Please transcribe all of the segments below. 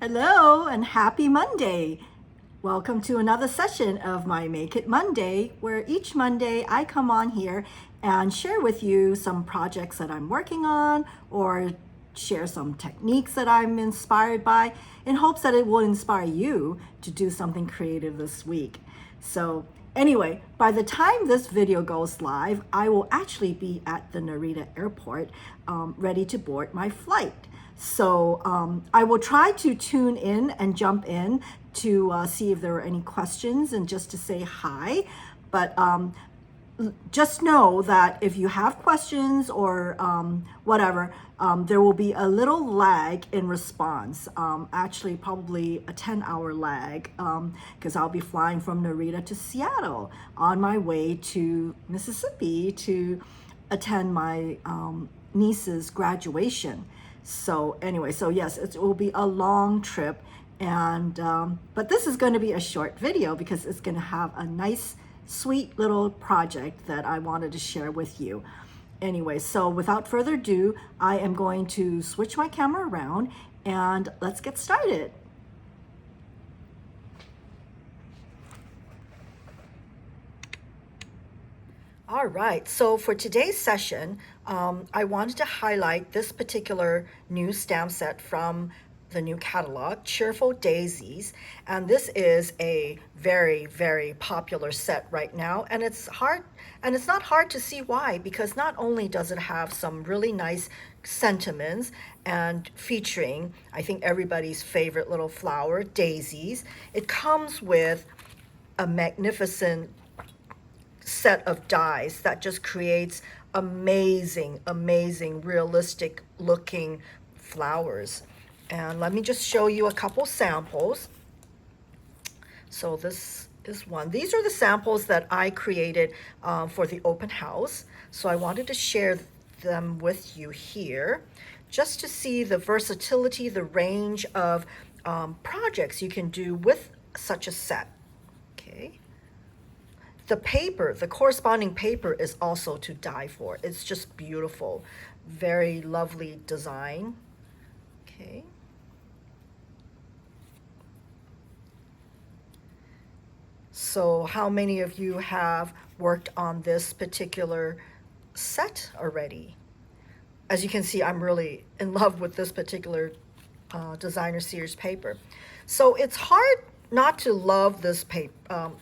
Hello and happy Monday. Welcome to another session of my Make It Monday, where each Monday I come on here and share with you some projects that I'm working on or share some techniques that I'm inspired by in hopes that it will inspire you to do something creative this week. So anyway, by the time this video goes live, I will actually be at the Narita airport ready to board my flight. So I will try to tune in and jump in to see if there are any questions and just to say hi. But just know that if you have questions or whatever, there will be a little lag in response. Actually, probably a 10-hour lag because I'll be flying from Narita to Seattle on my way to Mississippi to attend my niece's graduation. So anyway, so yes, it will be a long trip, and but this is going to be a short video because it's going to have a nice, sweet little project that I wanted to share with you. Anyway, so without further ado, I am going to switch my camera around and let's get started. All right, so for today's session, I wanted to highlight this particular new stamp set from the new catalog, Cheerful Daisies. And this is a very, very popular set right now. And it's not hard to see why, because not only does it have some really nice sentiments and featuring, I think, everybody's favorite little flower, daisies, it comes with a magnificent set of dies that just creates amazing, realistic looking flowers. And let me just show you a couple samples. So this is one. These are the samples that I created for the open house. So I wanted to share them with you here just to see the versatility, the range of projects you can do with such a set. Okay. The paper, the corresponding paper is also to die for. It's just beautiful. Very lovely design. Okay. So how many of you have worked on this particular set already? As you can see, I'm really in love with this particular designer series paper. So it's hard not to love this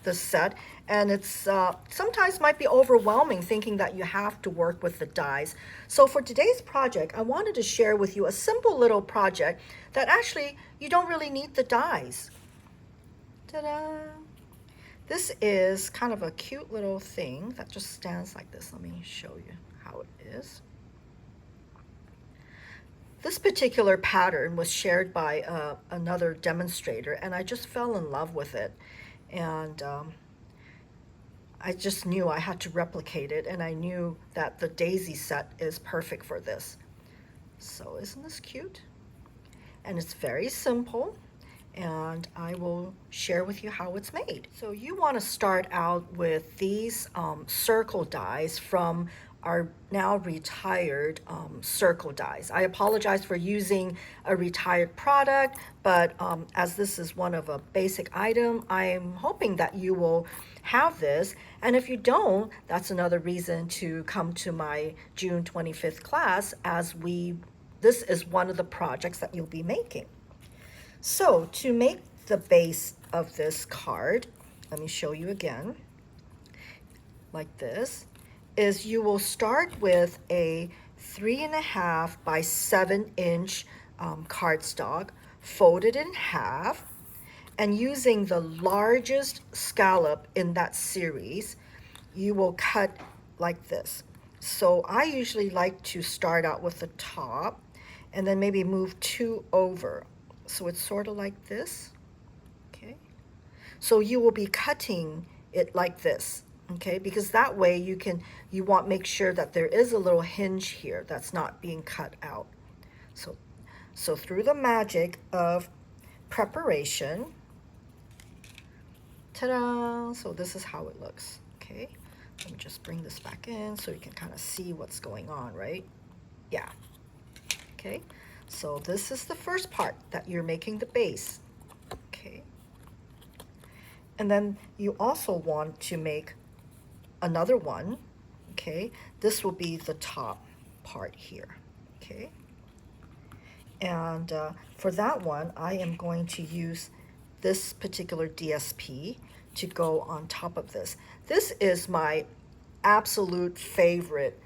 this set, and it's sometimes might be overwhelming thinking that you have to work with the dies. So for today's project, I wanted to share with you a simple little project that actually you don't really need the dies. Ta-da! This is kind of a cute little thing that just stands like this. Let me show you how it is. This particular pattern was shared by another demonstrator, and I just fell in love with it. And I just knew I had to replicate it, and I knew that the daisy set is perfect for this. So isn't this cute? And it's very simple, and I will share with you how it's made. So you want to start out with these circle dies from our now retired circle dies. I apologize for using a retired product, but as this is one of a basic item, I'm hoping that you will have this. And if you don't, that's another reason to come to my June 25th class, as this is one of the projects that you'll be making. So to make the base of this card, let me show you again, like this, is you will start with a 3.5 by 7-inch cardstock, folded in half, and using the largest scallop in that series, you will cut like this. So I usually like to start out with the top and then maybe move 2 over. So it's sort of like this, okay? So you will be cutting it like this, okay? Because that way you want to make sure that there is a little hinge here that's not being cut out. So through the magic of preparation, ta-da! So this is how it looks, okay? Let me just bring this back in so you can kind of see what's going on, right? Yeah, okay? So this is the first part that you're making the base, okay? And then you also want to make another one, okay? This will be the top part here, okay? And for that one, I am going to use this particular DSP to go on top of this. This is my absolute favorite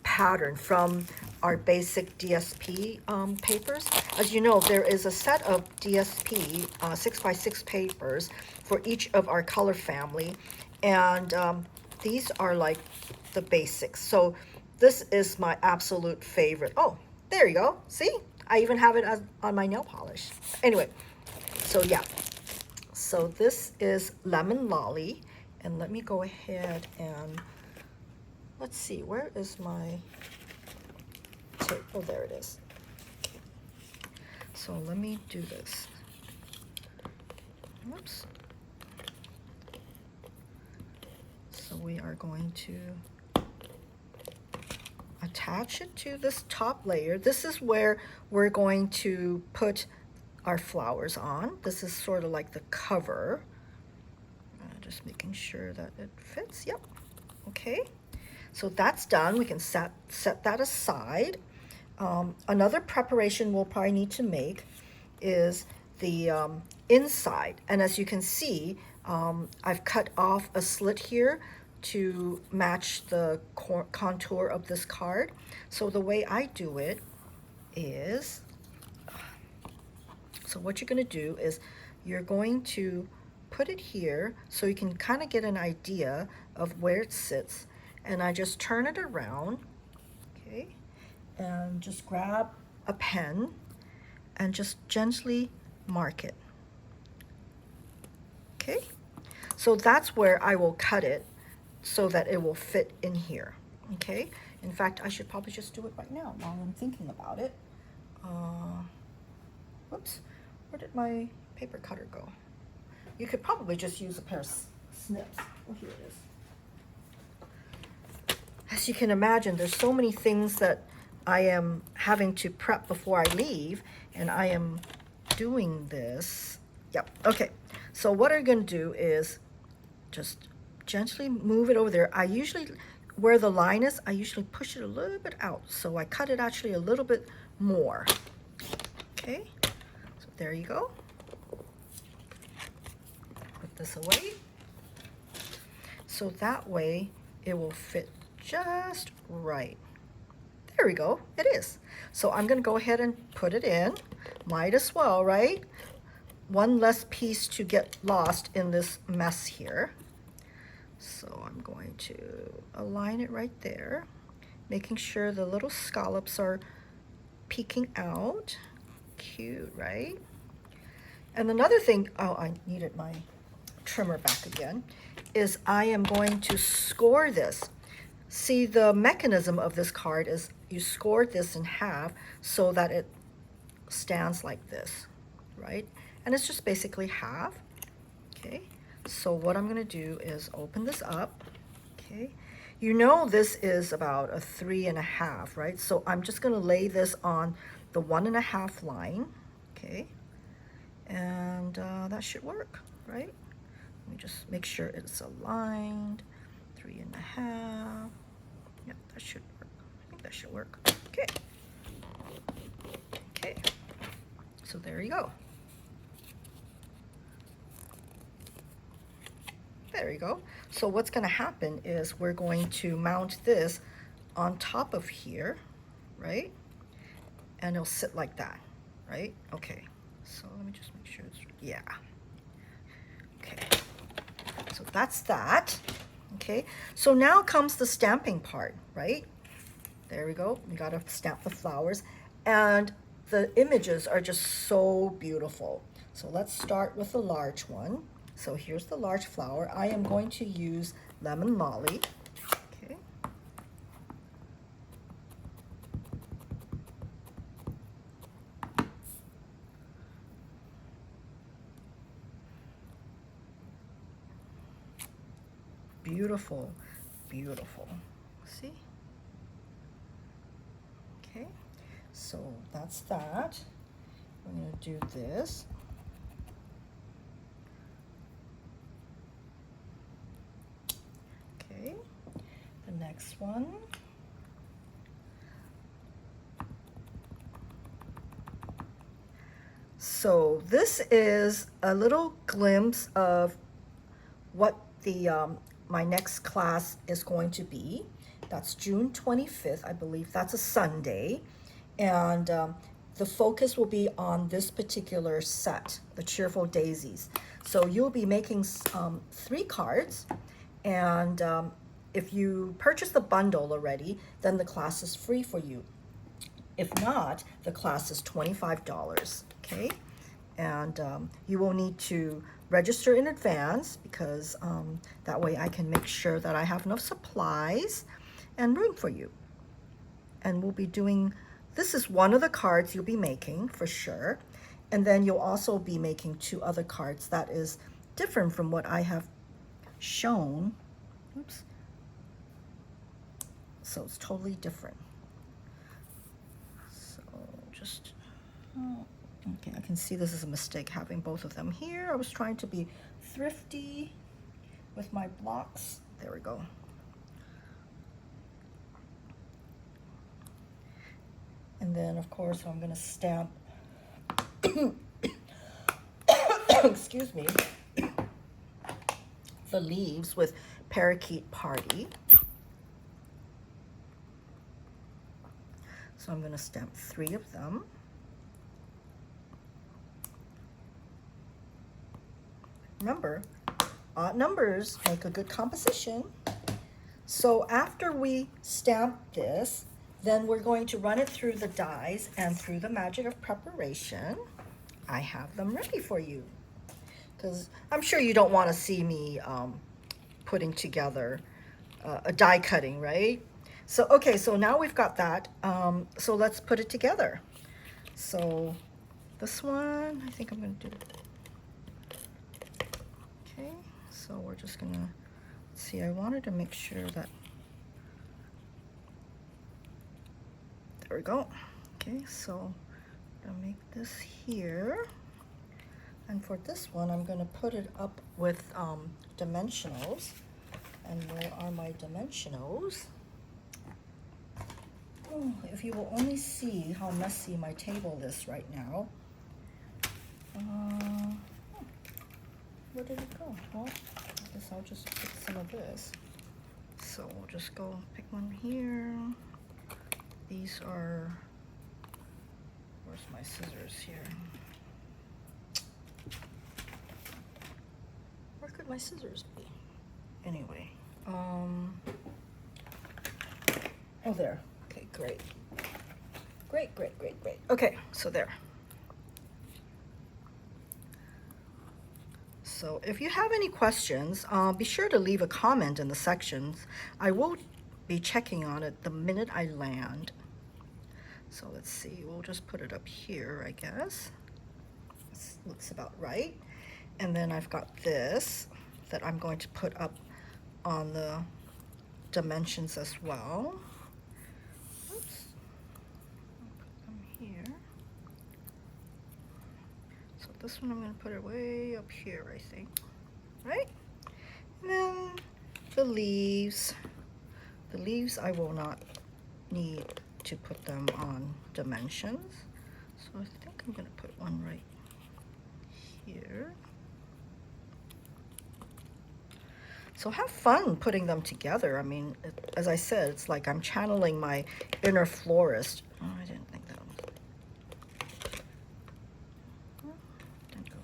pattern from our basic DSP papers. As you know, there is a set of DSP 6x6 papers for each of our color family, and these are like the basics. So this is my absolute favorite. Oh, there you go. See? I even have it as, on my nail polish. Anyway, so yeah. So this is Lemon Lolly. And let me go ahead and, let's see, where is my tape? Oh, there it is. Okay. So let me do this. Whoops. So we are going to attach it to this top layer. This is where we're going to put our flowers on. This is sort of like the cover. Just making sure that it fits. Yep. Okay. So that's done. We can set that aside. Another preparation we'll probably need to make is the inside. And as you can see, I've cut off a slit here to match the contour of this card. So the way I do it is, so what you're going to do is you're going to put it here so you can kind of get an idea of where it sits. And I just turn it around, okay, and just grab a pen and just gently mark it. Okay, so that's where I will cut it so that it will fit in here. Okay, in fact, I should probably just do it right now while I'm thinking about it. Whoops, where did my paper cutter go? You could probably just use a pair of snips. Oh, here it is. As you can imagine, there's so many things that I am having to prep before I leave, and I am doing this. Yep, okay. So what I'm gonna do is just gently move it over there. I usually, where the line is, I usually push it a little bit out. So I cut it actually a little bit more. Okay, so there you go. Put this away. So that way it will fit just right. There we go, it is. So I'm gonna go ahead and put it in. Might as well, right? One less piece to get lost in this mess here. So I'm going to align it right there, making sure the little scallops are peeking out. Cute, right? And another thing, oh, I needed my trimmer back again, is I am going to score this. See, the mechanism of this card is you score this in half so that it stands like this, right? And it's just basically half, okay? So what I'm gonna do is open this up, okay? You know this is about a 3.5, right? So I'm just gonna lay this on the 1.5 line, okay? And that should work, right? Let me just make sure it's aligned. 3.5. Yep, that should work. I think that should work. Okay. Okay. So there you go. There you go. So what's going to happen is we're going to mount this on top of here, right? And it'll sit like that, right? Okay. So let me just make sure it's, yeah. Okay. So that's that. Okay, so now comes the stamping part, right? There we go. We got to stamp the flowers, and the images are just so beautiful. So let's start with the large one. So here's the large flower. I am going to use Lemon Lolly. Okay. Beautiful, beautiful. See? Okay. So that's that. I'm going to do this. Okay, the next one. So this is a little glimpse of what the my next class is going to be. That's June 25th, I believe. That's a Sunday. And the focus will be on this particular set, the Cheerful Daisies. So you'll be making 3 cards. And if you purchase the bundle already, then the class is free for you. If not, the class is $25, okay? And you will need to register in advance because that way I can make sure that I have enough supplies and room for you. And we'll be doing, this is one of the cards you'll be making for sure. And then you'll also be making 2 other cards that is different from what I have shown. Oops. So it's totally different. So just, okay, I can see this is a mistake having both of them here. I was trying to be thrifty with my blocks. There we go. And then, of course, I'm going to stamp, excuse me, the leaves with Parakeet Party. So I'm going to stamp 3 of them. Remember, odd numbers make a good composition. So after we stamp this, then we're going to run it through the dies and through the magic of preparation. I have them ready for you. Because I'm sure you don't want to see me putting together a die cutting, right? So, okay, so now we've got that. So let's put it together. So this one, I think I'm going to do it. Okay, so we're just going to, see, I wanted to make sure that, there we go. Okay, so I'm going to make this here. And for this one, I'm going to put it up with dimensionals. And where are my dimensionals? Oh, if you will only see how messy my table is right now. Where did it go? Well, I guess I'll just pick some of this. So we'll just go pick one here. These are, where's my scissors here? Where could my scissors be? Anyway, oh, there. Okay, great. Great, great, great, great. Okay, so there. So if you have any questions, be sure to leave a comment in the sections. I will be checking on it the minute I land. So let's see, we'll just put it up here, I guess. This looks about right. And then I've got this that I'm going to put up on the dimensions as well. Oops. I'll put them here. So this one I'm going to put it way up here, I think. Right? And then the leaves. The leaves I will not need to put them on dimensions. So I think I'm going to put one right here. So have fun putting them together. I mean, as I said, it's like I'm channeling my inner florist. Oh, I didn't think that was. Oh, didn't go.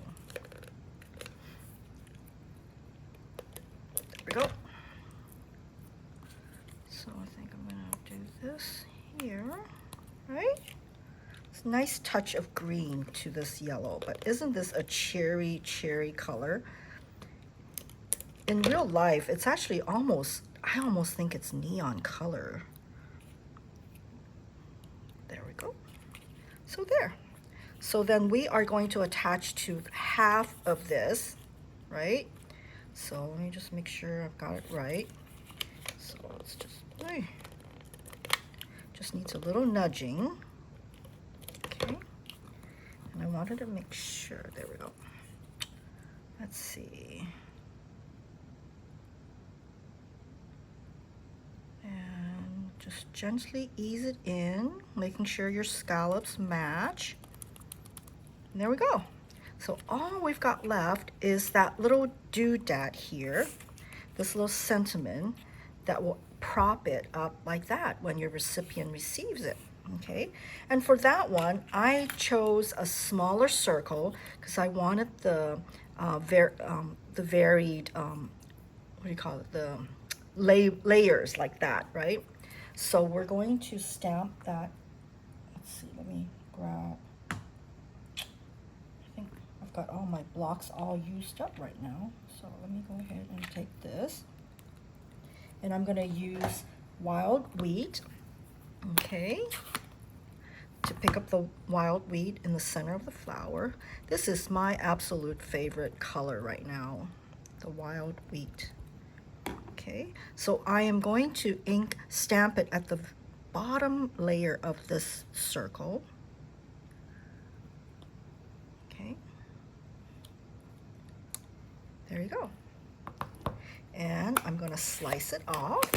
There we go. So I think I'm going to do this here, right? It's a nice touch of green to this yellow, but isn't this a cherry color? In real life, it's actually almost, I almost think it's neon color. There we go. So there. So then we are going to attach to half of this, right? So let me just make sure I've got it right. So let's just needs a little nudging. Okay, and I wanted to make sure, there we go. Let's see. And just gently ease it in, making sure your scallops match. And there we go. So all we've got left is that little doodad here, this little sentiment that will prop it up like that when your recipient receives it. Okay, and for that one, I chose a smaller circle because I wanted the varied, what do you call it, the layers like that, right? So we're going to stamp that. Let's see, let me grab, I think I've got all my blocks all used up right now. So let me go ahead and take this. And I'm going to use wild wheat, okay, to pick up the wild wheat in the center of the flower. This is my absolute favorite color right now, the wild wheat. Okay, so I am going to ink stamp it at the bottom layer of this circle. Okay, there you go. And I'm going to slice it off.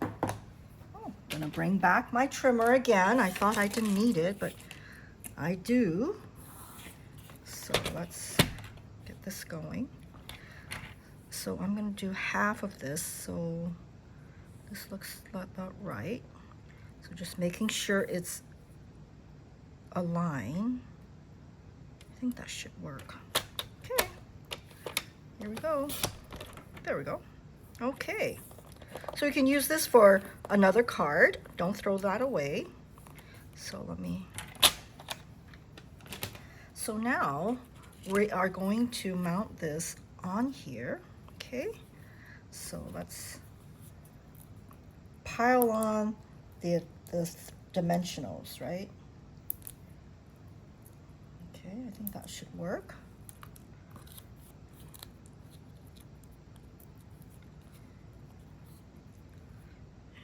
Oh, I'm going to bring back my trimmer again. I thought I didn't need it, but I do. So let's get this going. So I'm going to do half of this, so this looks about right. So just making sure it's a line. I think that should work. Okay, here we go. There we go. Okay, so you can use this for another card. Don't throw that away. So so now we are going to mount this on here. Okay, so let's pile on the dimensionals, right? Okay, I think that should work.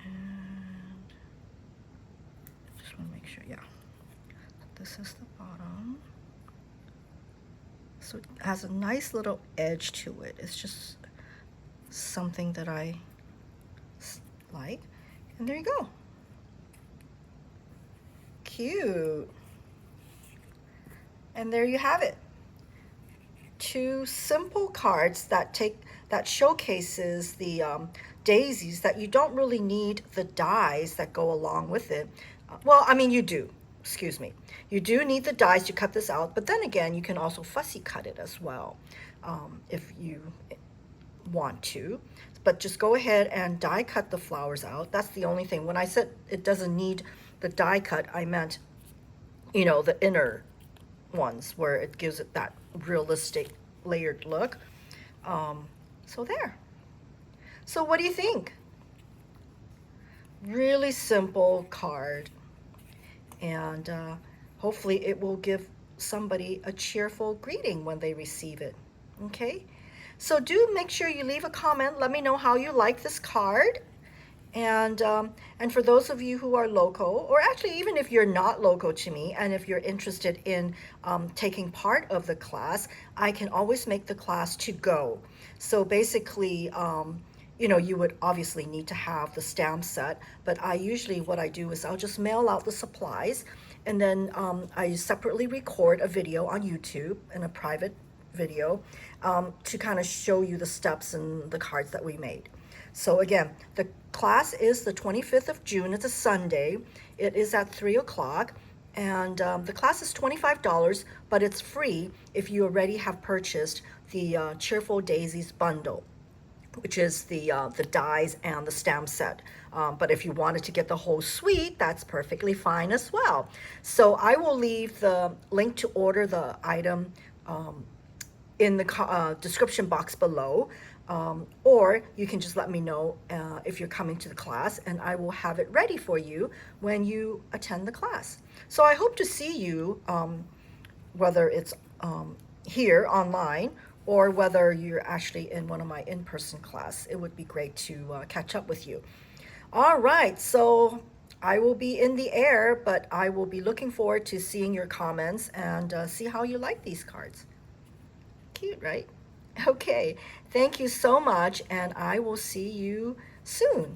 And just want to make sure, yeah. This is the bottom. So it has a nice little edge to it. It's just something that I like. And there you go. Cute. And there you have it. Two simple cards that showcases the daisies that you don't really need the dies that go along with it. Well, I mean, you do. Excuse me. You do need the dies to cut this out, but then again, you can also fussy cut it as well if you want to. But just go ahead and die cut the flowers out. That's the only thing. When I said it doesn't need the die cut, I meant, you know, the inner ones where it gives it that realistic layered look. So there. So what do you think? Really simple card. And hopefully it will give somebody a cheerful greeting when they receive it. Okay? So do make sure you leave a comment. Let me know how you like this card. And for those of you who are local, or actually even if you're not local to me, and if you're interested in taking part of the class, I can always make the class to go. So basically, you know, you would obviously need to have the stamp set, but what I do is I'll just mail out the supplies, and then I separately record a video on YouTube and a private video to kind of show you the steps and the cards that we made. So again, the class is the 25th of June. It's a Sunday. It is at 3 o'clock. And the class is $25, but it's free if you already have purchased the Cheerful Daisies bundle, which is the dies and the stamp set. But if you wanted to get the whole suite, that's perfectly fine as well. So I will leave the link to order the item in the description box below. Or you can just let me know if you're coming to the class, and I will have it ready for you when you attend the class. So I hope to see you, whether it's here online or whether you're actually in one of my in-person class. It would be great to catch up with you. All right, so I will be in the air, but I will be looking forward to seeing your comments and see how you like these cards. Cute, right? Okay, thank you so much, and I will see you soon.